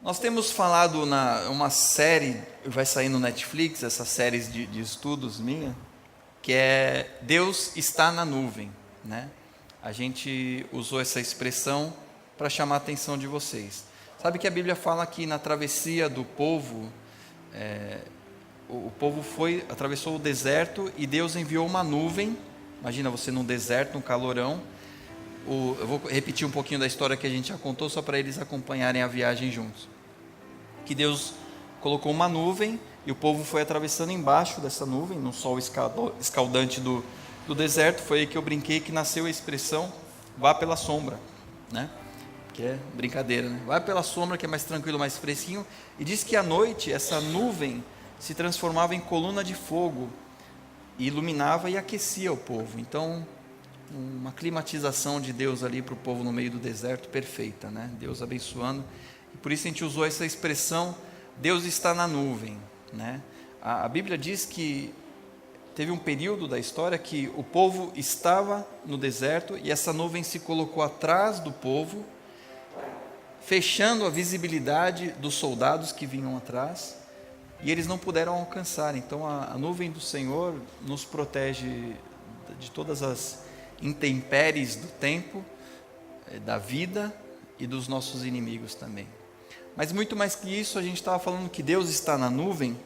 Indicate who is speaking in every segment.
Speaker 1: Nós temos falado uma série, vai sair no Netflix, essas séries de estudos minha, que é Deus está na nuvem, né? A gente usou essa expressão para chamar a atenção de vocês. Sabe que a Bíblia fala que na travessia do povo, o povo atravessou o deserto e Deus enviou uma nuvem. Imagina você num deserto, num calorão. Eu vou repetir um pouquinho da história que a gente já contou, só para eles acompanharem a viagem juntos. Que Deus colocou uma nuvem e o povo foi atravessando embaixo dessa nuvem, no sol escaldante do deserto. Foi aí que eu brinquei que nasceu a expressão, vá pela sombra, né? Que é brincadeira, né? Vai pela sombra, que é mais tranquilo, mais fresquinho. E diz que à noite essa nuvem se transformava em coluna de fogo, e iluminava e aquecia o povo. Então, uma climatização de Deus ali para o povo no meio do deserto, perfeita, né? Deus abençoando. E por isso a gente usou essa expressão, Deus está na nuvem, né? A Bíblia diz que teve um período da história que o povo estava no deserto e essa nuvem se colocou atrás do povo, fechando a visibilidade dos soldados que vinham atrás, e eles não puderam alcançar. Então a nuvem do Senhor nos protege de todas as intempéries do tempo, da vida e dos nossos inimigos também. Mas muito mais que isso, a gente estava falando que Deus está na nuvem.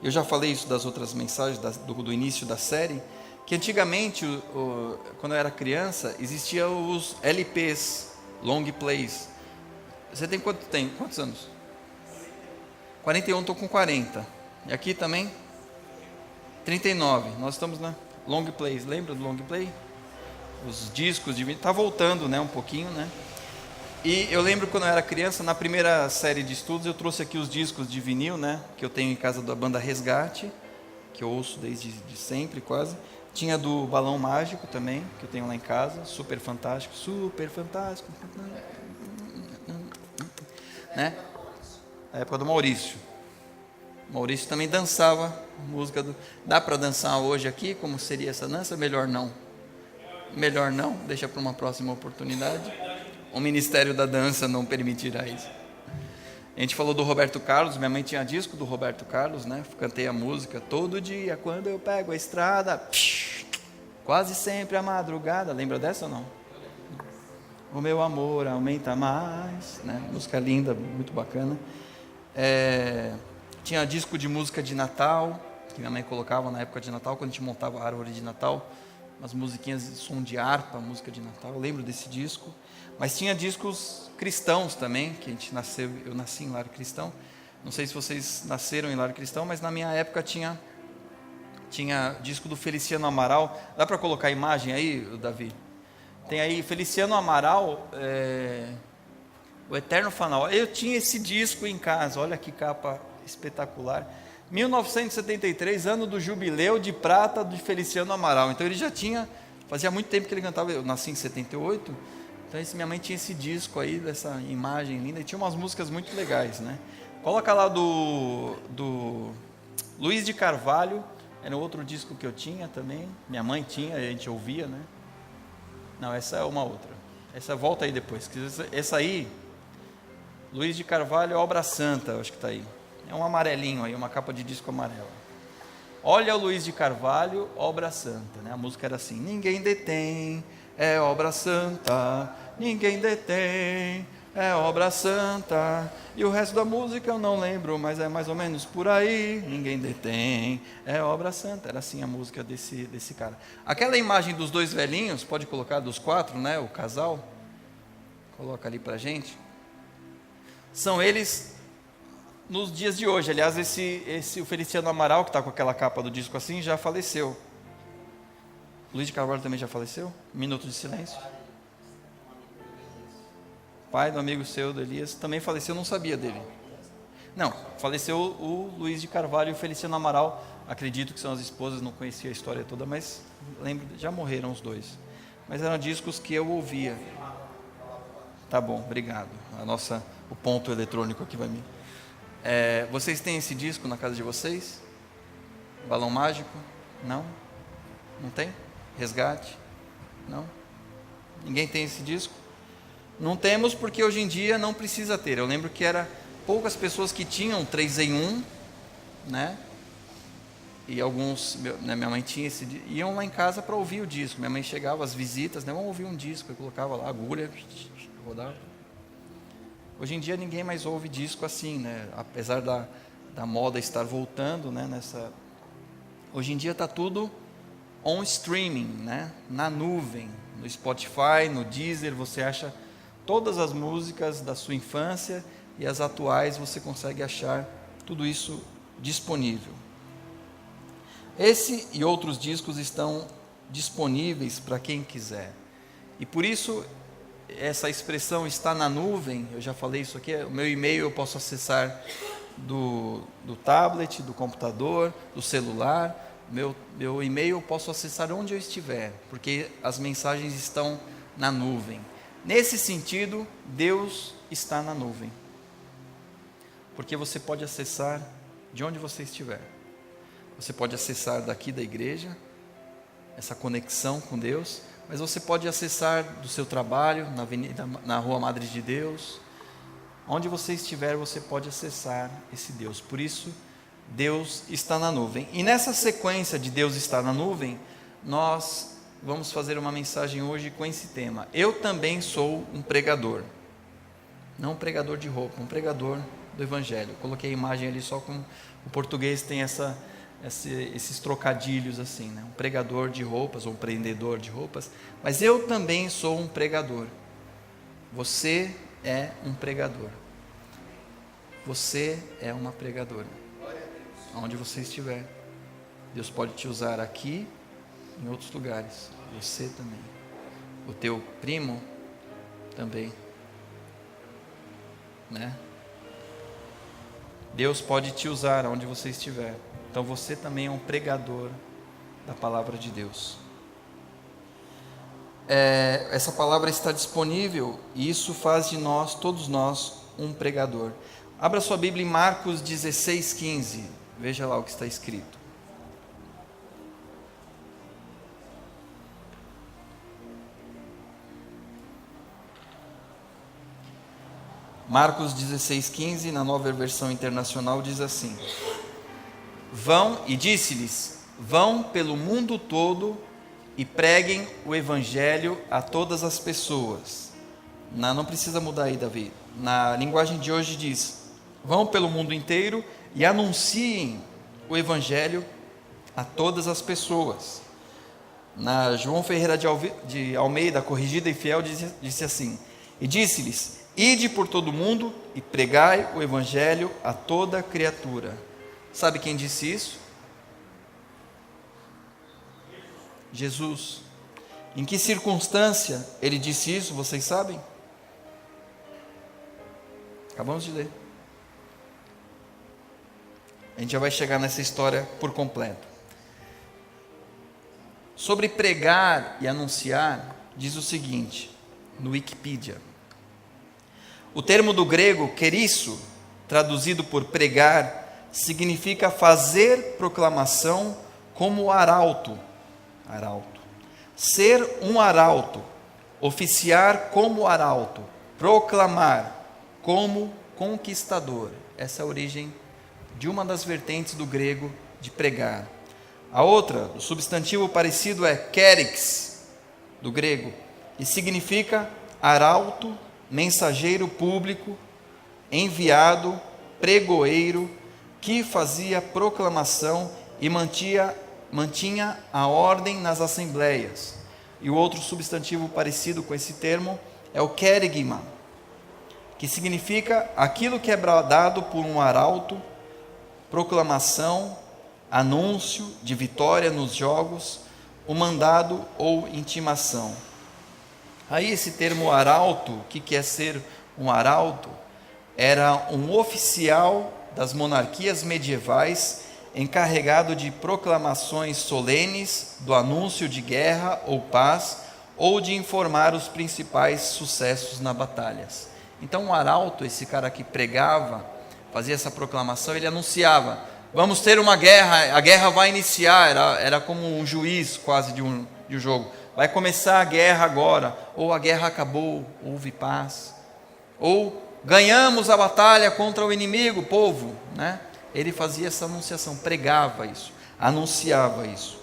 Speaker 1: Eu já falei isso das outras mensagens do início da série, que antigamente, quando eu era criança, existiam os LPs, long plays. Você tem quantos anos? 41, estou com 40. E aqui também? 39. Nós estamos na long plays. Lembra do long play? Os discos de vinil. Está voltando, né, um pouquinho, né? E eu lembro quando eu era criança, na primeira série de estudos, eu trouxe aqui os discos de vinil, né? Que eu tenho em casa da banda Resgate, que eu ouço desde sempre, quase. Tinha do Balão Mágico também, que eu tenho lá em casa. Super fantástico. Super fantástico. Né? Na época do Maurício. O Maurício também dançava música do... Dá para dançar hoje aqui? Como seria essa dança? Melhor não. Melhor não, deixa para uma próxima oportunidade. O Ministério da Dança não permitirá isso. A gente falou do Roberto Carlos, minha mãe tinha disco do Roberto Carlos, né? Cantei a música todo dia, quando eu pego a estrada, quase sempre a madrugada. Lembra dessa ou não? O meu amor aumenta mais, né? Música linda, muito bacana. Tinha disco de música de Natal, que minha mãe colocava na época de Natal, quando a gente montava a árvore de Natal, umas musiquinhas de som de harpa, música de Natal. Eu lembro desse disco. Mas tinha discos cristãos também, que eu nasci em lar cristão. Não sei se vocês nasceram em lar cristão, mas na minha época tinha disco do Feliciano Amaral. Dá para colocar a imagem aí, Davi? Tem aí Feliciano Amaral, O Eterno Fanal. Eu tinha esse disco em casa, olha que capa espetacular. 1973, ano do jubileu de prata de Feliciano Amaral. Então ele já fazia muito tempo que ele cantava. Eu nasci em 78, então minha mãe tinha esse disco aí, dessa imagem linda, e tinha umas músicas muito legais, né? Coloca lá do Luiz de Carvalho, era outro disco que eu tinha também, minha mãe tinha, a gente ouvia, né? Não, essa é uma outra, essa volta aí depois, essa aí, Luiz de Carvalho, Obra Santa, acho que está aí, é um amarelinho aí, uma capa de disco amarela. Olha o Luiz de Carvalho, Obra Santa, né? A música era assim: ninguém detém, é obra santa, ninguém detém, é obra santa. E o resto da música eu não lembro, mas é mais ou menos por aí: ninguém detém, é obra santa. Era assim a música desse cara. Aquela imagem dos dois velhinhos, pode colocar dos quatro, né? O casal, coloca ali pra gente. São eles nos dias de hoje. Aliás, o Feliciano Amaral, que está com aquela capa do disco assim, já faleceu. Luiz de Carvalho também já faleceu? Minuto de silêncio. Pai do amigo seu, do Elias, também faleceu, não sabia dele. Não, faleceu o Luiz de Carvalho e o Feliciano Amaral. Acredito que são as esposas, não conhecia a história toda, mas lembro, já morreram os dois. Mas eram discos que eu ouvia. Tá bom, obrigado. O ponto eletrônico aqui vai me... vocês têm esse disco na casa de vocês? Balão Mágico? Não? Não tem? Resgate? Não? Ninguém tem esse disco? Não temos porque hoje em dia não precisa ter. Eu lembro que era poucas pessoas que tinham 3 em 1, né? E alguns, minha mãe tinha iam lá em casa para ouvir o disco. Minha mãe chegava, as visitas, né? Vamos ouvir um disco. Eu colocava lá a agulha, rodava. Hoje em dia ninguém mais ouve disco assim, né? Apesar da moda estar voltando, né? Hoje em dia está tudo on streaming, né? Na nuvem, no Spotify, no Deezer, você acha todas as músicas da sua infância e as atuais, você consegue achar tudo isso disponível. Esse e outros discos estão disponíveis para quem quiser. E por isso, essa expressão está na nuvem, eu já falei isso aqui, o meu e-mail eu posso acessar do tablet, do computador, do celular, meu e-mail eu posso acessar onde eu estiver, porque as mensagens estão na nuvem. Nesse sentido, Deus está na nuvem, porque você pode acessar de onde você estiver. Você pode acessar daqui da igreja, essa conexão com Deus, mas você pode acessar do seu trabalho, na Rua Madre de Deus, onde você estiver, você pode acessar esse Deus. Por isso, Deus está na nuvem. E nessa sequência de Deus estar na nuvem, nós vamos fazer uma mensagem hoje com esse tema. Eu também sou um pregador. Não um pregador de roupa, um pregador do Evangelho. Eu coloquei a imagem ali só com o português tem esses trocadilhos assim, né? Um pregador de roupas ou um prendedor de roupas. Mas eu também sou um pregador. Você é um pregador. Você é uma pregadora. Onde você estiver, Deus pode te usar aqui, em outros lugares. Você também. O teu primo também, né? Deus pode te usar onde você estiver. Então você também é um pregador da palavra de Deus. Essa palavra está disponível e isso faz de nós, todos nós, um pregador. Abra sua Bíblia em Marcos 16:15. Veja lá o que está escrito. Marcos 16:15, na Nova Versão Internacional, diz assim: Vão, e disse-lhes, vão pelo mundo todo e preguem o Evangelho a todas as pessoas. Não precisa mudar aí, Davi. Na linguagem de hoje diz, vão pelo mundo inteiro e anunciem o Evangelho a todas as pessoas. Na João Ferreira de Almeida, corrigida e fiel, disse assim, e disse-lhes, ide por todo o mundo e pregai o Evangelho a toda criatura. Sabe quem disse isso? Jesus. Em que circunstância ele disse isso, vocês sabem? Acabamos de ler. A gente já vai chegar nessa história por completo. Sobre pregar e anunciar, diz o seguinte, no Wikipedia. O termo do grego, kerisso, traduzido por pregar, significa fazer proclamação como arauto. Arauto. Ser um arauto, oficiar como arauto, proclamar como conquistador. Essa é a origem de uma das vertentes do grego de pregar. A outra, o substantivo parecido é kerix, do grego, e significa arauto, mensageiro público, enviado, pregoeiro, que fazia proclamação e mantinha a ordem nas assembleias. E o outro substantivo parecido com esse termo é o kerigma, que significa aquilo que é bradado por um arauto, proclamação, anúncio de vitória nos jogos, o mandado ou intimação. Aí esse termo arauto, o que é ser um arauto? Era um oficial das monarquias medievais encarregado de proclamações solenes, do anúncio de guerra ou paz, ou de informar os principais sucessos nas batalhas. Então o arauto, esse cara que pregava, fazia essa proclamação, ele anunciava, vamos ter uma guerra, a guerra vai iniciar, era como um juiz quase de um jogo. vai começar a guerra agora, ou a guerra acabou, houve paz, ou ganhamos a batalha contra o inimigo, povo, né? Ele fazia essa anunciação, pregava isso, anunciava isso.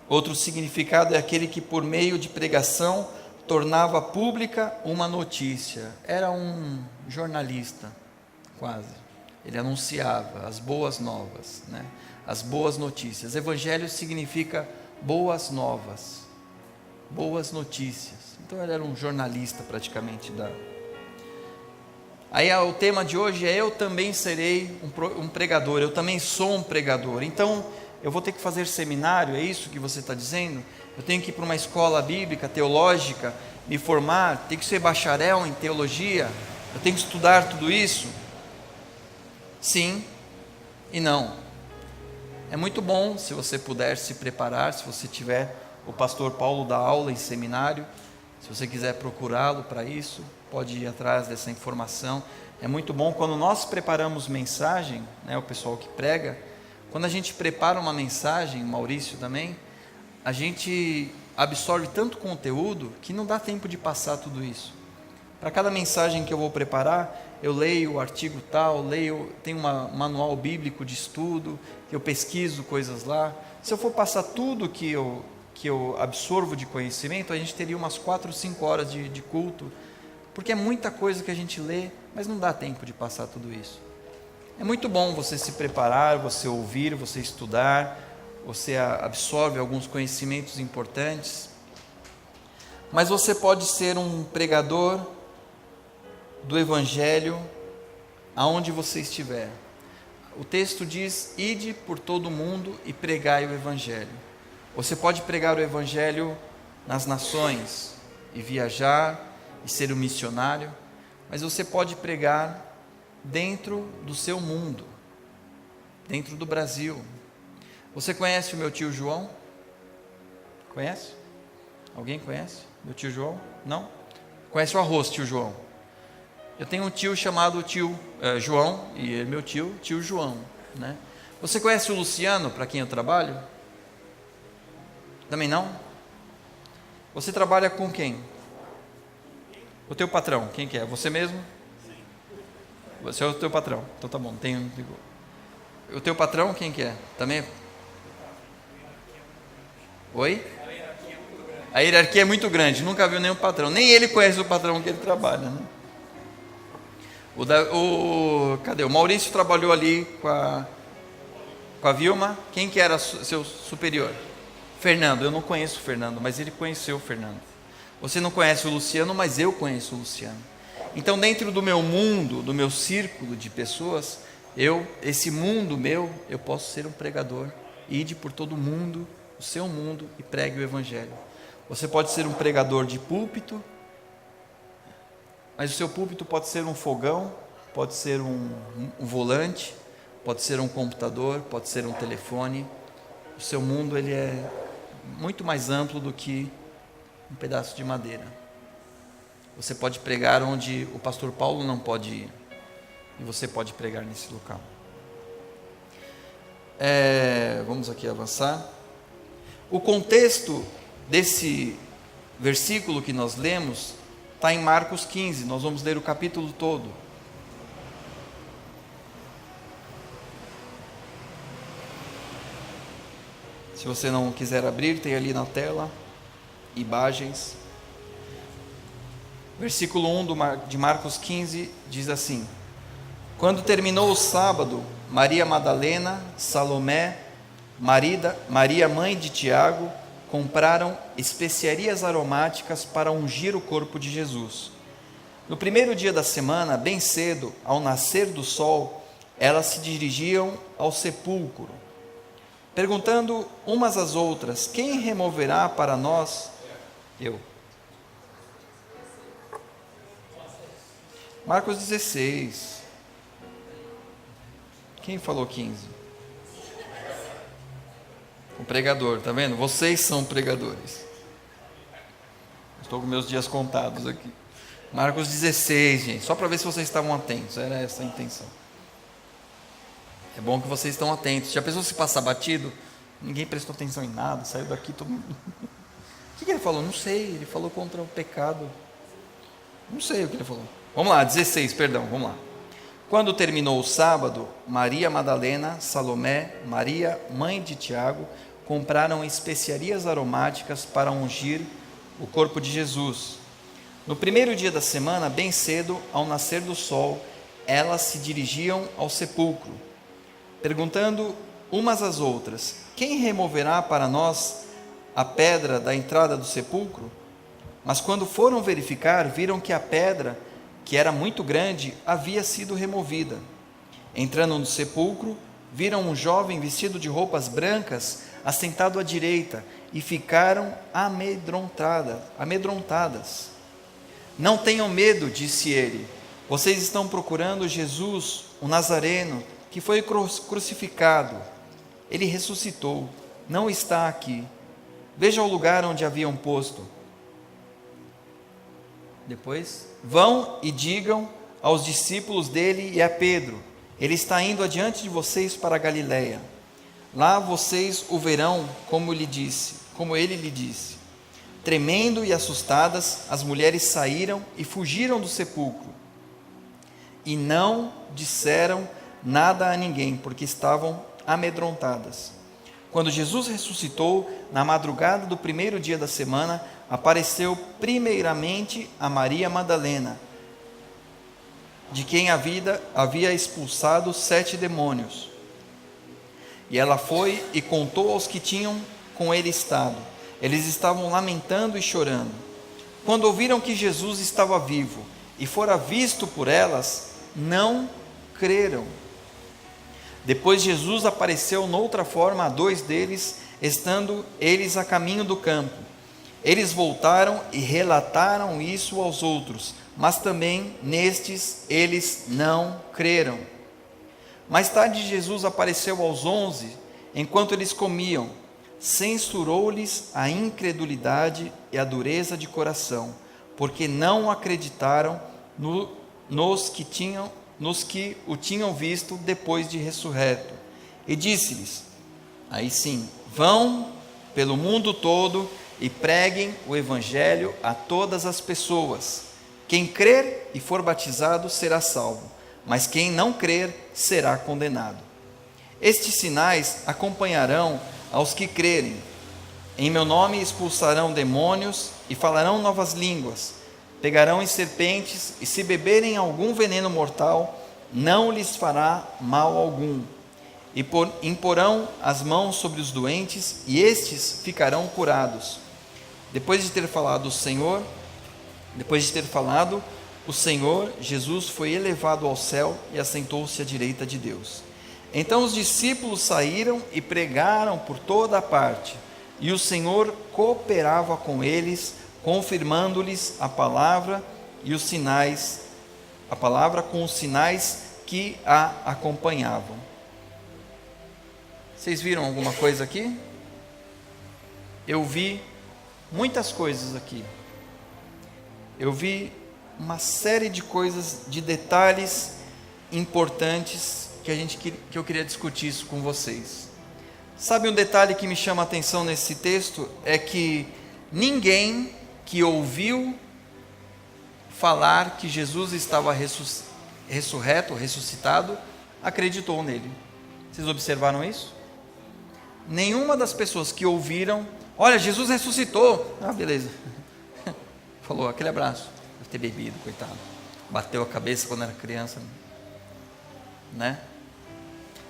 Speaker 1: Outro significado é aquele que por meio de pregação tornava pública uma notícia. Era um jornalista, quase. Ele anunciava as boas novas, né? As boas notícias. Evangelho significa boas novas, boas notícias. Então ele era um jornalista praticamente da... Aí o tema de hoje é: eu também serei um pregador, eu também sou um pregador. Então eu vou ter que fazer seminário, é isso que você está dizendo? Eu tenho que ir para uma escola bíblica, teológica, me formar, tenho que ser bacharel em teologia, eu tenho que estudar tudo isso? Sim e não. É muito bom se você puder se preparar, se você tiver o pastor Paulo dá aula em seminário, se você quiser procurá-lo para isso, pode ir atrás dessa informação. É muito bom quando nós preparamos mensagem, né, o pessoal que prega, quando a gente prepara uma mensagem, o Maurício também, a gente absorve tanto conteúdo que não dá tempo de passar tudo isso. Para cada mensagem que eu vou preparar, eu leio o artigo tal, tem um manual bíblico de estudo, que eu pesquiso coisas lá. Se eu for passar tudo que eu absorvo de conhecimento, a gente teria umas 4 ou 5 horas de culto, porque é muita coisa que a gente lê, mas não dá tempo de passar tudo isso. É muito bom você se preparar, você ouvir, você estudar, você absorve alguns conhecimentos importantes, mas você pode ser um pregador do Evangelho aonde você estiver. O texto diz: ide por todo o mundo e pregai o Evangelho. Você pode pregar o Evangelho nas nações e viajar e ser um missionário, mas você pode pregar dentro do seu mundo, dentro do Brasil. Você conhece o meu tio João? Conhece? Alguém conhece meu tio João? Não? Conhece o arroz, tio João? Eu tenho um tio chamado tio João, e ele é meu tio João, né? Você conhece o Luciano, para quem eu trabalho? Também não? Você trabalha com quem? O teu patrão, quem que é? Você mesmo? Sim. Você é o teu patrão, então tá bom. O teu patrão, quem que é? Também? Oi? A hierarquia é muito grande, nunca viu nenhum patrão, nem ele conhece o patrão que ele trabalha, né? Cadê? O Maurício trabalhou ali com a Vilma. Quem que era seu superior? Fernando. Eu não conheço o Fernando, mas ele conheceu o Fernando. Você não conhece o Luciano, mas eu conheço o Luciano. Então, dentro do meu mundo, do meu círculo de pessoas, esse mundo meu, eu posso ser um pregador. Ide por todo o mundo, o seu mundo, e pregue o Evangelho. Você pode ser um pregador de púlpito, mas o seu púlpito pode ser um fogão, pode ser um volante, pode ser um computador, pode ser um telefone. O seu mundo ele é muito mais amplo do que um pedaço de madeira. Você pode pregar onde o pastor Paulo não pode ir, e você pode pregar nesse local. Vamos aqui avançar. O contexto desse versículo que nós lemos está em Marcos 15, nós vamos ler o capítulo todo. Se você não quiser abrir, tem ali na tela, imagens. Versículo 1 de Marcos 15 diz assim: quando terminou o sábado, Maria Madalena, Salomé, Maria mãe de Tiago, compraram especiarias aromáticas para ungir o corpo de Jesus. No primeiro dia da semana, bem cedo, ao nascer do sol, elas se dirigiam ao sepulcro, perguntando umas às outras: quem removerá para nós? Eu. Marcos 16. Quem falou 15? O pregador, tá vendo? Vocês são pregadores. Estou com meus dias contados aqui. Marcos 16, gente, só para ver se vocês estavam atentos, era essa a intenção. É bom que vocês estão atentos. Já pensou se passar batido? ninguém prestou atenção em nada, saiu daqui todo mundo. O que ele falou? Não sei, ele falou contra o pecado. Não sei o que ele falou. Vamos lá, 16, perdão, vamos lá. Quando terminou o sábado, Maria Madalena, Salomé, Maria, mãe de Tiago, compraram especiarias aromáticas para ungir o corpo de Jesus. No primeiro dia da semana, bem cedo, ao nascer do sol, elas se dirigiam ao sepulcro, perguntando umas às outras: quem removerá para nós a pedra da entrada do sepulcro? Mas quando foram verificar, viram que a pedra, que era muito grande, havia sido removida. Entrando no sepulcro, viram um jovem vestido de roupas brancas, assentado à direita, e ficaram amedrontadas. Não tenham medo, disse ele. Vocês estão procurando Jesus, o Nazareno, que foi crucificado. Ele ressuscitou, não está aqui. Veja o lugar onde haviam posto. Depois, vão e digam aos discípulos dele e a Pedro: ele está indo adiante de vocês para a Galiléia. Lá vocês o verão, como ele lhe disse. Tremendo e assustadas, as mulheres saíram e fugiram do sepulcro. E não disseram nada a ninguém, porque estavam amedrontadas. Quando Jesus ressuscitou, na madrugada do primeiro dia da semana, apareceu primeiramente a Maria Madalena, de quem havia expulsado 7 demônios. E ela foi e contou aos que tinham com ele estado. Eles estavam lamentando e chorando. Quando ouviram que Jesus estava vivo e fora visto por elas, não creram. Depois Jesus apareceu noutra forma a 2 deles, estando eles a caminho do campo. Eles voltaram e relataram isso aos outros, mas também nestes eles não creram. Mais tarde Jesus apareceu aos 11, enquanto eles comiam. Censurou-lhes a incredulidade e a dureza de coração, porque não acreditaram nos que o tinham visto depois de ressurreto. E disse-lhes, aí sim, vão pelo mundo todo e preguem o evangelho a todas as pessoas. Quem crer e for batizado será salvo, mas quem não crer será condenado. Estes sinais acompanharão aos que crerem. Em meu nome expulsarão demônios e falarão novas línguas. Pegarão em serpentes, e se beberem algum veneno mortal, não lhes fará mal algum. E imporão as mãos sobre os doentes, e estes ficarão curados. Depois de ter falado, o Senhor Jesus foi elevado ao céu e assentou-se à direita de Deus. Então os discípulos saíram e pregaram por toda a parte, e o Senhor cooperava com eles, confirmando-lhes a palavra com os sinais que a acompanhavam. Vocês viram alguma coisa aqui? Eu vi muitas coisas aqui. Eu vi uma série de coisas, de detalhes importantes que eu queria discutir isso com vocês. Sabe um detalhe que me chama a atenção nesse texto? É que ninguém que ouviu falar que Jesus estava ressuscitado, acreditou nele. Vocês observaram isso? Nenhuma das pessoas que ouviram, olha, Jesus ressuscitou. Ah, beleza. Falou, aquele abraço. Deve ter bebido, coitado. Bateu a cabeça quando era criança, né?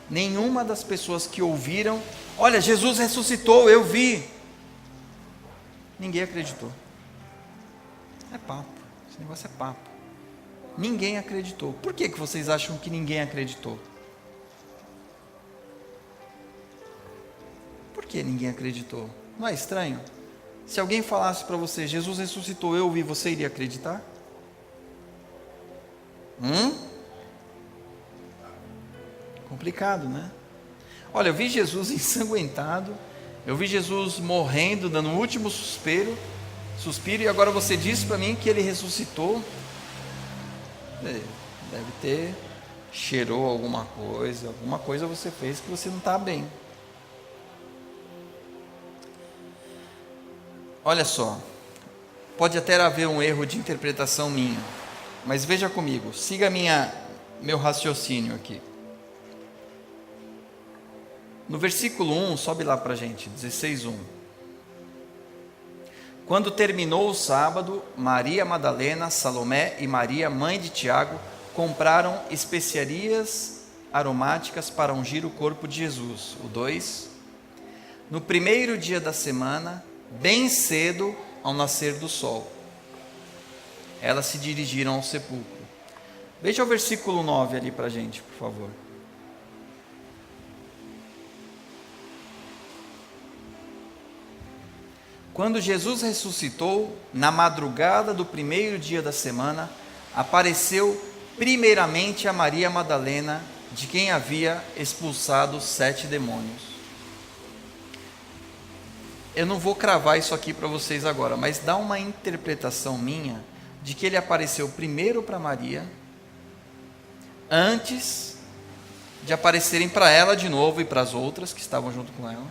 Speaker 1: Nenhuma das pessoas que ouviram, olha, Jesus ressuscitou, eu vi. Ninguém acreditou. É papo, esse negócio é papo. Ninguém acreditou. Por que vocês acham que ninguém acreditou? Por que ninguém acreditou? Não é estranho? Se alguém falasse para você, Jesus ressuscitou, eu vi, você iria acreditar? Complicado, né? Olha, eu vi Jesus ensanguentado, eu vi Jesus morrendo, dando o último suspiro, e agora você disse para mim que ele ressuscitou. Deve ter, cheirou alguma coisa você fez que você não está bem. Olha só, pode até haver um erro de interpretação minha, mas veja comigo, siga meu raciocínio aqui. No versículo 1, sobe lá para a gente, 16:1. Quando terminou o sábado, Maria Madalena, Salomé e Maria, mãe de Tiago, compraram especiarias aromáticas para ungir o corpo de Jesus. O 2. No primeiro dia da semana, bem cedo, ao nascer do sol, elas se dirigiram ao sepulcro. Veja o versículo 9 ali para a gente, por favor. Quando Jesus ressuscitou, na madrugada do primeiro dia da semana, apareceu primeiramente a Maria Madalena, de quem havia expulsado 7 demônios. Eu não vou cravar isso aqui para vocês agora, mas dá uma interpretação minha de que ele apareceu primeiro para Maria, antes de aparecerem para ela de novo e para as outras que estavam junto com ela.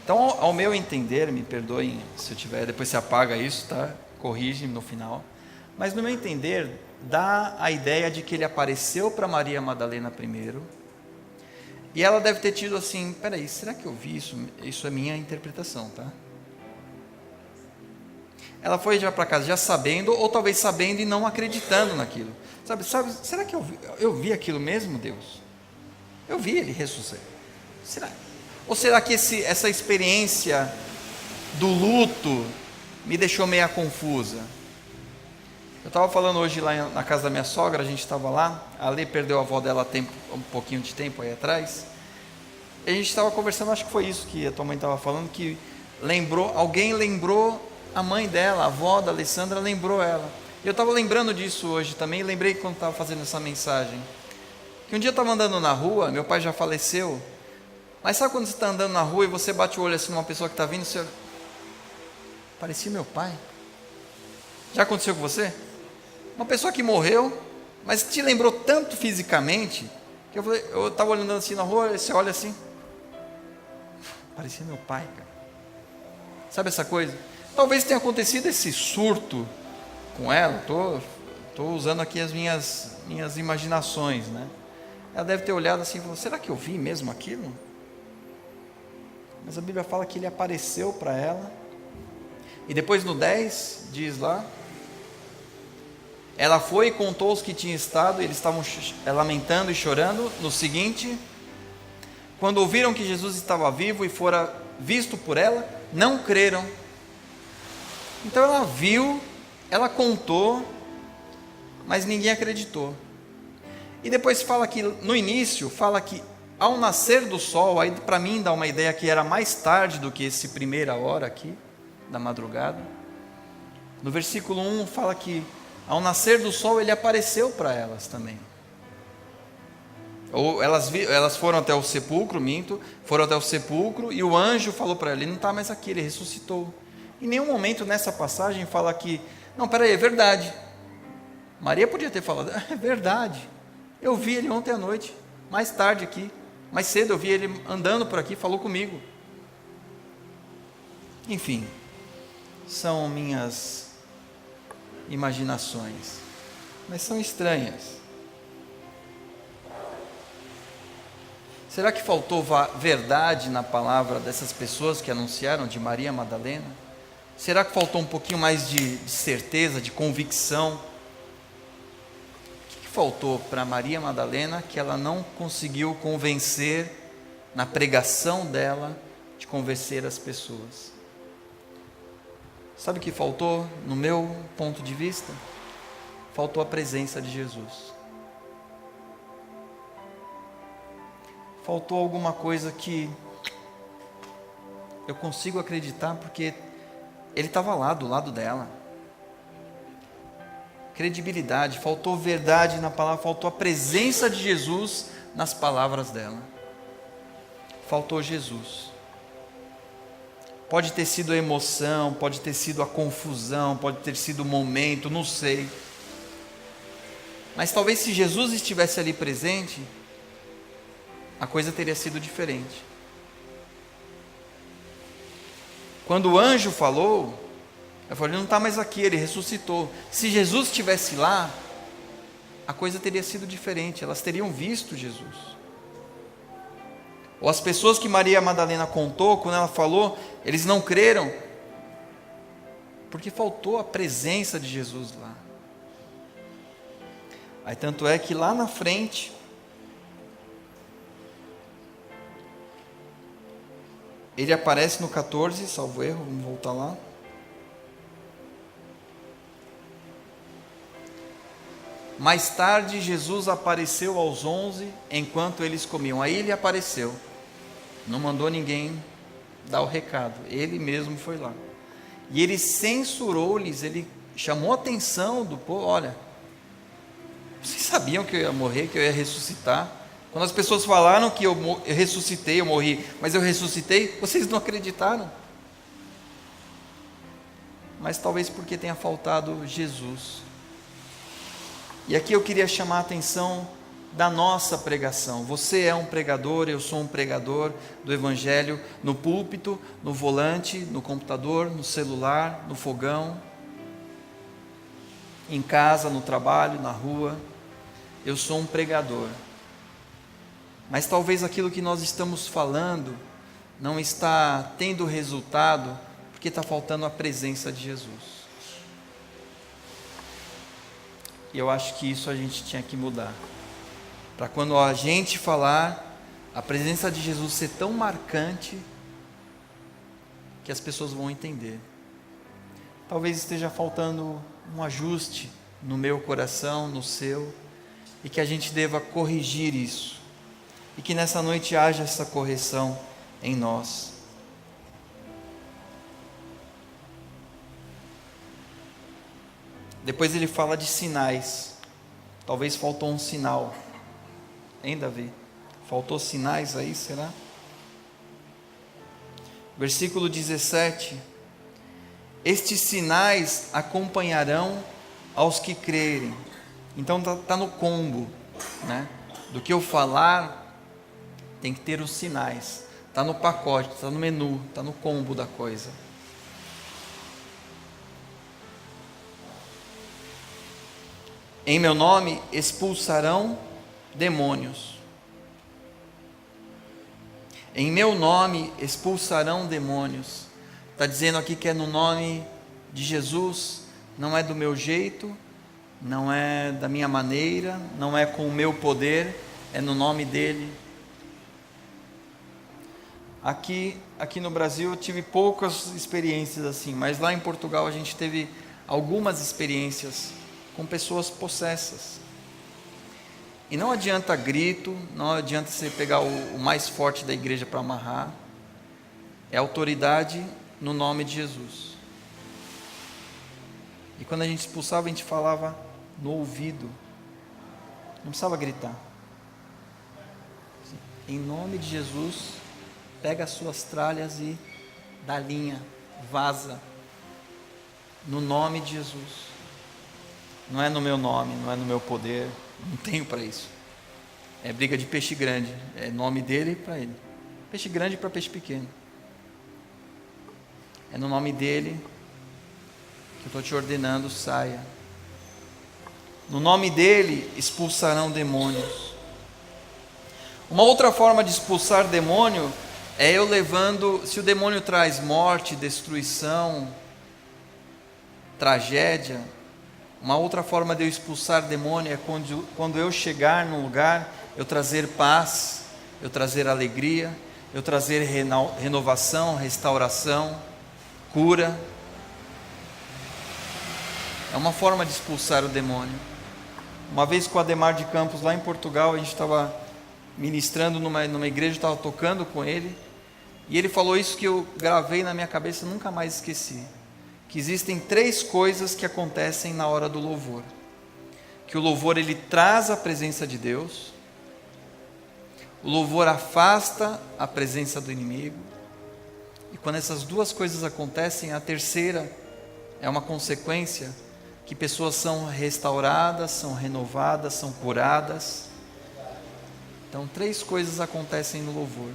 Speaker 1: Então, ao meu entender, me perdoem se eu tiver, depois você apaga isso, tá? Corrige no final. Mas no meu entender, dá a ideia de que ele apareceu para Maria Madalena primeiro, e ela deve ter tido assim, peraí, será que eu vi isso? Isso é minha interpretação, tá? Ela foi já para casa já sabendo, ou talvez sabendo e não acreditando naquilo. Sabe, será que eu vi aquilo mesmo, Deus? Eu vi ele ressuscitar. Será? Ou será que essa experiência do luto me deixou meio confusa? Eu estava falando hoje lá na casa da minha sogra, a gente estava lá, a Lê perdeu a avó dela um pouquinho de tempo aí atrás, e a gente estava conversando, acho que foi isso que a tua mãe estava falando, que alguém lembrou a mãe dela, a avó da Alessandra lembrou ela. Eu estava lembrando disso hoje também, lembrei quando estava fazendo essa mensagem, que um dia eu estava andando na rua, meu pai já faleceu, mas sabe quando você está andando na rua e você bate o olho assim numa pessoa que está vindo, você parecia meu pai? Já aconteceu com você? Uma pessoa que morreu, mas te lembrou tanto fisicamente, que eu estava olhando assim na rua, e você olha assim, parecia meu pai, cara. Sabe essa coisa? Talvez tenha acontecido esse surto com ela, estou usando aqui as minhas imaginações, né? Ela deve ter olhado assim e falou, será que eu vi mesmo aquilo? Mas a Bíblia fala que ele apareceu para ela, e depois no 10, diz lá, ela foi e contou os que tinham estado, eles estavam lamentando e chorando. No seguinte, quando ouviram que Jesus estava vivo e fora visto por ela, não creram. Então ela viu, ela contou, mas ninguém acreditou. E depois fala que, no início, fala que ao nascer do sol, aí para mim dá uma ideia que era mais tarde do que esse primeira hora aqui, da madrugada. No versículo 1 fala que ao nascer do sol ele apareceu para elas também. Ou elas foram até o sepulcro, foram até o sepulcro e o anjo falou para ela, ele não está mais aqui, ele ressuscitou. Em nenhum momento nessa passagem fala que, não, peraí, é verdade. Maria podia ter falado, é verdade, eu vi ele ontem à noite, mais tarde aqui, mais cedo eu vi ele andando por aqui, falou comigo. Enfim, são minhas imaginações, mas são estranhas. Será que faltou verdade na palavra dessas pessoas que anunciaram de Maria Madalena? Será que faltou um pouquinho mais de certeza, de convicção? O que faltou para Maria Madalena que ela não conseguiu convencer na pregação dela, de convencer as pessoas? Sabe o que faltou, no meu ponto de vista? Faltou a presença de Jesus. Faltou alguma coisa que eu consigo acreditar, porque ele estava lá, do lado dela. Credibilidade, faltou verdade na palavra, faltou a presença de Jesus nas palavras dela. Faltou Jesus. Pode ter sido a emoção, pode ter sido a confusão, pode ter sido o momento, não sei. Mas talvez se Jesus estivesse ali presente, a coisa teria sido diferente. Quando o anjo falou, Eu falei, ele não está mais aqui, ele ressuscitou. Se Jesus estivesse lá, a coisa teria sido diferente, elas teriam visto Jesus. Ou as pessoas que Maria Madalena contou, quando ela falou, eles não creram, porque faltou a presença de Jesus lá. Aí tanto é que lá na frente, ele aparece no 14, salvo erro, vamos voltar lá. Mais tarde, Jesus apareceu aos 11, enquanto eles comiam. Aí ele apareceu, não mandou ninguém dar o recado, ele mesmo foi lá. E ele censurou-lhes, ele chamou a atenção do povo, olha, vocês sabiam que eu ia morrer, que eu ia ressuscitar? Quando as pessoas falaram que eu ressuscitei, eu morri, mas eu ressuscitei, vocês não acreditaram. Mas talvez porque tenha faltado Jesus. E aqui eu queria chamar a atenção da nossa pregação. Você é um pregador, eu sou um pregador do Evangelho, no púlpito, no volante, no computador, no celular, no fogão, em casa, no trabalho, na rua. Eu sou um pregador. Mas talvez aquilo que nós estamos falando não está tendo resultado porque está faltando a presença de Jesus. E eu acho que isso a gente tinha que mudar. Para quando a gente falar, a presença de Jesus ser tão marcante que as pessoas vão entender. Talvez esteja faltando um ajuste no meu coração, no seu, e que a gente deva corrigir isso. E que nessa noite haja essa correção em nós. Depois ele fala de sinais. Talvez faltou um sinal. Hein, Davi? Faltou sinais aí, será? Versículo 17. Estes sinais acompanharão aos que crerem. Então está no combo, né? Do que eu falar, tem que ter os sinais. Está no pacote, está no menu, está no combo da coisa. Em meu nome expulsarão demônios. Em meu nome expulsarão demônios. Está dizendo aqui que é no nome de Jesus, não é do meu jeito, não é da minha maneira, não é com o meu poder, é no nome dele. Aqui no Brasil eu tive poucas experiências assim, mas lá em Portugal a gente teve algumas experiências com pessoas possessas. E não adianta grito, não adianta você pegar o mais forte da igreja para amarrar. É autoridade no nome de Jesus. E quando a gente expulsava, a gente falava no ouvido. Não precisava gritar. Em nome de Jesus, pega as suas tralhas e dá linha, vaza. No nome de Jesus. Não é no meu nome, não é no meu poder, não tenho para isso. É briga de peixe grande, é nome dele para ele. Peixe grande para peixe pequeno. É no nome dele que eu estou te ordenando, saia. No nome dele expulsarão demônios. Uma outra forma de expulsar demônio é eu levando, se o demônio traz morte, destruição, tragédia, uma outra forma de eu expulsar demônio é quando eu chegar num lugar, eu trazer paz, eu trazer alegria, eu trazer renovação, restauração, cura. É uma forma de expulsar o demônio. Uma vez com o Ademar de Campos, lá em Portugal, a gente estava ministrando numa igreja, estava tocando com ele, e ele falou isso que eu gravei na minha cabeça e nunca mais esqueci. Que existem 3 coisas que acontecem na hora do louvor. Que o louvor ele traz a presença de Deus, o louvor afasta a presença do inimigo, e quando essas 2 coisas acontecem, a terceira é uma consequência, que pessoas são restauradas, são renovadas, são curadas. Então 3 coisas acontecem no louvor.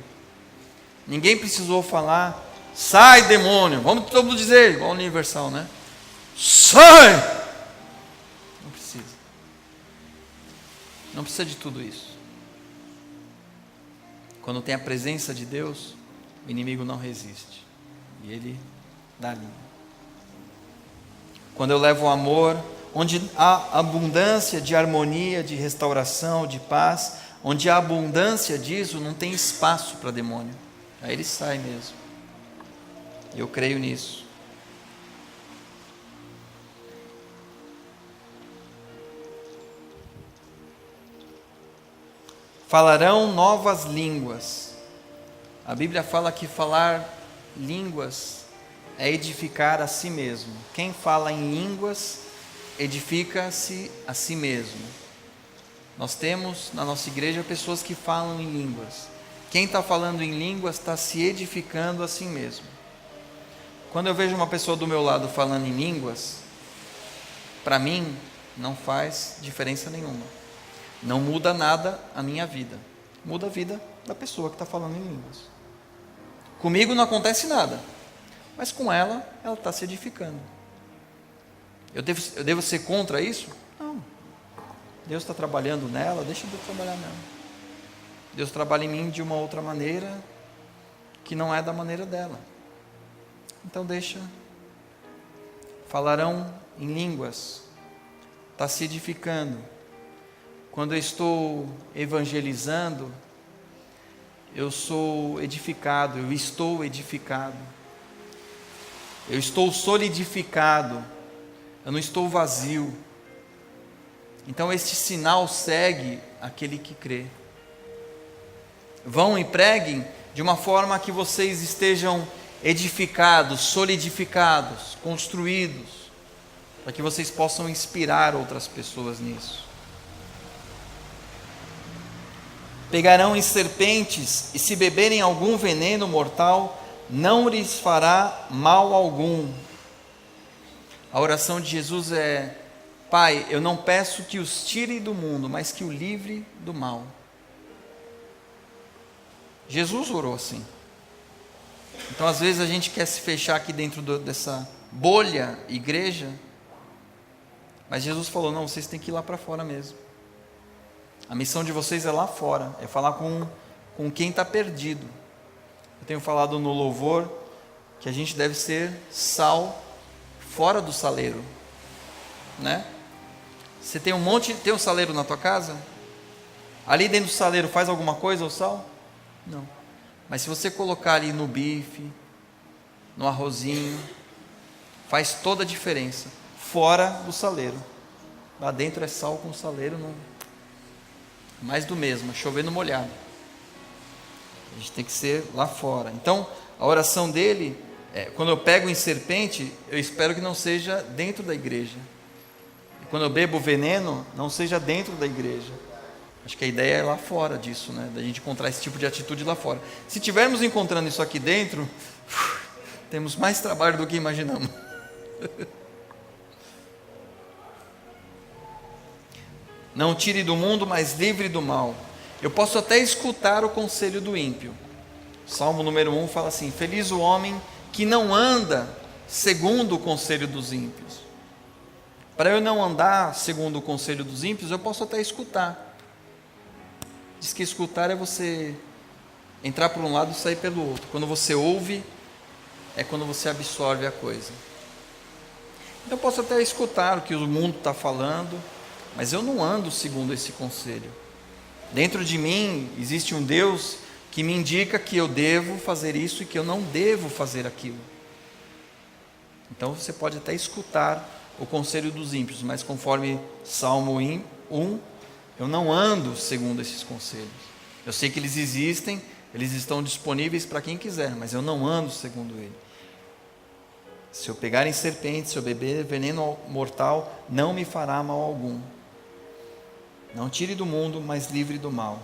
Speaker 1: Ninguém precisou falar, sai demônio, vamos todo mundo dizer, igual Universal, né? sai! Não precisa. Não precisa de tudo isso. Quando tem a presença de Deus, o inimigo não resiste. E ele dá linha. Quando eu levo o amor, onde há abundância de harmonia, de restauração, de paz, onde há abundância disso, não tem espaço para demônio. Aí ele sai mesmo. E eu creio nisso. Falarão novas línguas. A Bíblia fala que falar línguas é edificar a si mesmo. Quem fala em línguas edifica-se a si mesmo. Nós temos na nossa igreja pessoas que falam em línguas. Quem está falando em línguas está se edificando a si mesmo. Quando eu vejo uma pessoa do meu lado falando em línguas, para mim não faz diferença nenhuma. Não muda nada a minha vida. Muda a vida da pessoa que está falando em línguas. Comigo não acontece nada, mas com ela está se edificando. Eu devo ser contra isso? Não. Deus está trabalhando nela, deixa Deus trabalhar nela. Deus trabalha em mim de uma outra maneira que não é da maneira dela. Então deixa. Falarão em línguas. Está se edificando. Quando eu estou evangelizando, eu sou edificado, eu estou edificado. Eu estou solidificado. Eu não estou vazio. Então este sinal segue aquele que crê. Vão e preguem de uma forma que vocês estejam edificados, solidificados, construídos, para que vocês possam inspirar outras pessoas nisso. Pegarão em serpentes, e se beberem algum veneno mortal, não lhes fará mal algum. A oração de Jesus é: Pai, eu não peço que os tire do mundo, mas que o livre do mal. Jesus orou assim. Então às vezes a gente quer se fechar aqui dentro dessa bolha, igreja, mas Jesus falou: não, vocês têm que ir lá para fora mesmo. A missão de vocês é lá fora, é falar com quem está perdido. Eu tenho falado no louvor que a gente deve ser sal fora do saleiro, né? Você tem tem um saleiro na tua casa? Ali dentro do saleiro faz alguma coisa o sal? Não. Mas se você colocar ali no bife, no arrozinho, faz toda a diferença. Fora do saleiro. Lá dentro é sal com saleiro, não. Mais do mesmo, chover no molhado. A gente tem que ser lá fora. Então, a oração dele, quando eu pego em serpente, eu espero que não seja dentro da igreja. E quando eu bebo veneno, não seja dentro da igreja. Acho que a ideia é lá fora disso, né? Da gente encontrar esse tipo de atitude lá fora. Se estivermos encontrando isso aqui dentro, temos mais trabalho do que imaginamos. Não tire do mundo, mas livre do mal. Eu posso até escutar o conselho do ímpio. Salmo número 1 fala assim: feliz o homem que não anda segundo o conselho dos ímpios. Para eu não andar segundo o conselho dos ímpios, eu posso até escutar. Diz que escutar é você entrar por um lado e sair pelo outro. Quando você ouve, é quando você absorve a coisa. Então eu posso até escutar o que o mundo está falando, mas eu não ando segundo esse conselho. Dentro de mim existe um Deus que me indica que eu devo fazer isso e que eu não devo fazer aquilo. Então você pode até escutar o conselho dos ímpios, mas conforme Salmo 1, eu não ando segundo esses conselhos. Eu sei que eles existem, eles estão disponíveis para quem quiser, mas eu não ando segundo ele. Se eu pegar em serpente, se eu beber veneno mortal, não me fará mal algum. Não tire do mundo, mas livre do mal.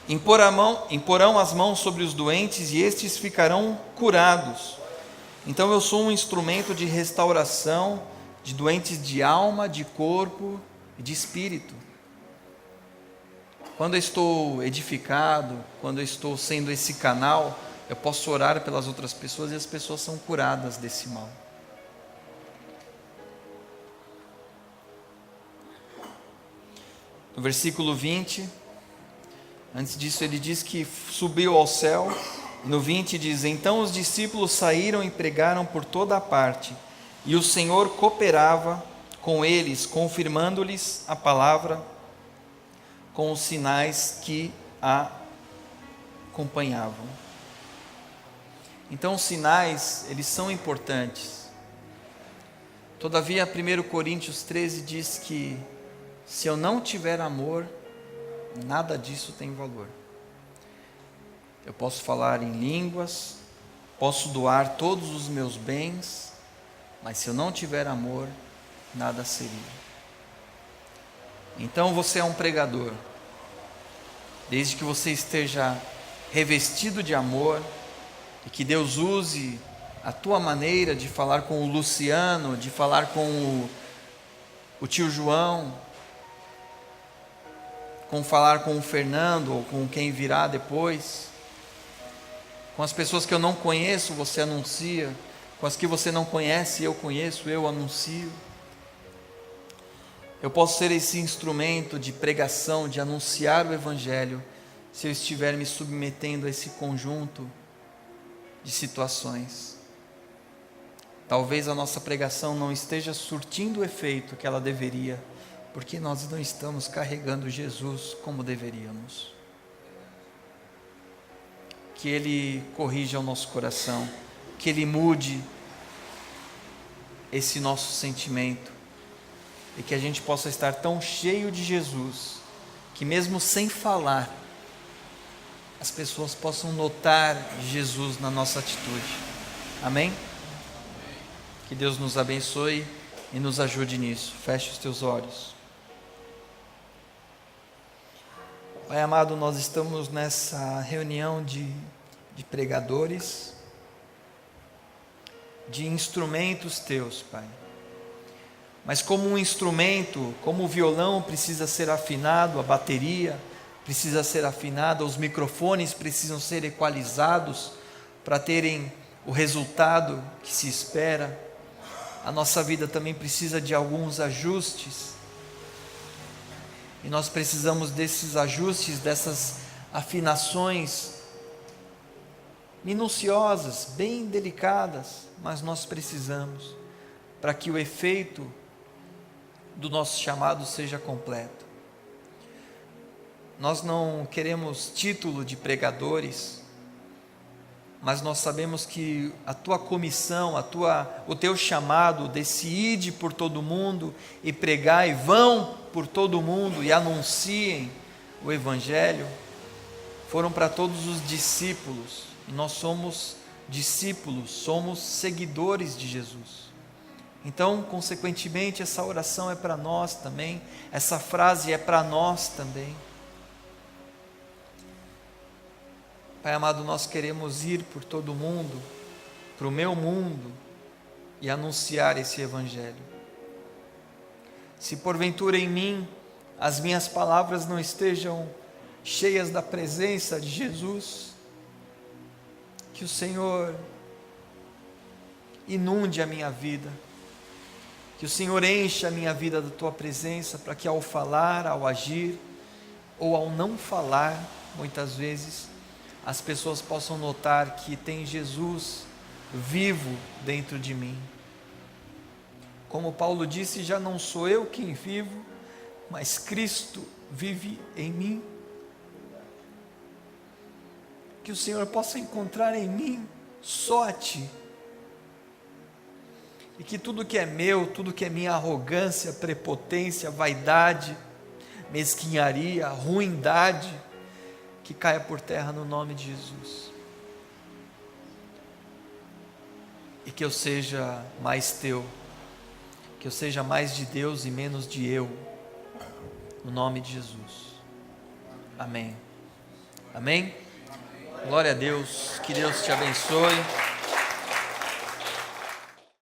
Speaker 1: Imporão as mãos sobre os doentes e estes ficarão curados. Então eu sou um instrumento de restauração de doentes de alma, de corpo e de espírito. Quando eu estou edificado, quando eu estou sendo esse canal, eu posso orar pelas outras pessoas e as pessoas são curadas desse mal. no versículo 20. Antes disso ele diz que subiu ao céu. No 20 diz: então os discípulos saíram e pregaram por toda a parte, e o Senhor cooperava com eles, confirmando-lhes a palavra com os sinais que a acompanhavam. Então os sinais, eles são importantes. Todavia 1 Coríntios 13 diz que se eu não tiver amor, nada disso tem valor. Eu posso falar em línguas, posso doar todos os meus bens, mas se eu não tiver amor, nada seria. Então você é um pregador, desde que você esteja revestido de amor, e que Deus use a tua maneira de falar com o Luciano, de falar com o tio João, com falar com o Fernando, ou com quem virá depois. Com as pessoas que eu não conheço, você anuncia. Com as que você não conhece, eu conheço, eu anuncio. Eu posso ser esse instrumento de pregação, de anunciar o Evangelho, se eu estiver me submetendo a esse conjunto de situações. Talvez a nossa pregação não esteja surtindo o efeito que ela deveria, porque nós não estamos carregando Jesus como deveríamos. Que Ele corrija o nosso coração, que Ele mude esse nosso sentimento, e que a gente possa estar tão cheio de Jesus, que mesmo sem falar, as pessoas possam notar Jesus na nossa atitude. Amém? Que Deus nos abençoe e nos ajude nisso. Feche os teus olhos. Pai amado, nós estamos nessa reunião de pregadores, de instrumentos teus, Pai. Mas como um instrumento, como o violão precisa ser afinado, a bateria precisa ser afinada, os microfones precisam ser equalizados para terem o resultado que se espera, a nossa vida também precisa de alguns ajustes. E nós precisamos desses ajustes, dessas afinações minuciosas, bem delicadas, mas nós precisamos, para que o efeito do nosso chamado seja completo. Nós não queremos título de pregadores, mas nós sabemos que a tua comissão, o teu chamado desse ide por todo mundo e pregai, vão por todo mundo e anunciem o Evangelho, foram para todos os discípulos, e nós somos discípulos, somos seguidores de Jesus. Então, consequentemente, essa oração é para nós também, essa frase é para nós também. Pai amado, nós queremos ir por todo mundo, para o meu mundo, e anunciar esse Evangelho. Se porventura em mim as minhas palavras não estejam cheias da presença de Jesus, que o Senhor inunde a minha vida, que o Senhor encha a minha vida da tua presença, para que ao falar, ao agir, ou ao não falar, muitas vezes, as pessoas possam notar que tem Jesus vivo dentro de mim. Como Paulo disse, já não sou eu quem vivo, mas Cristo vive em mim. Que o Senhor possa encontrar em mim só a Ti. E que tudo que é meu, tudo que é minha arrogância, prepotência, vaidade, mesquinharia, ruindade, que caia por terra no nome de Jesus. E que eu seja mais Teu, que eu seja mais de Deus e menos de eu, no nome de Jesus. Amém. Amém? Glória a Deus, que Deus te abençoe.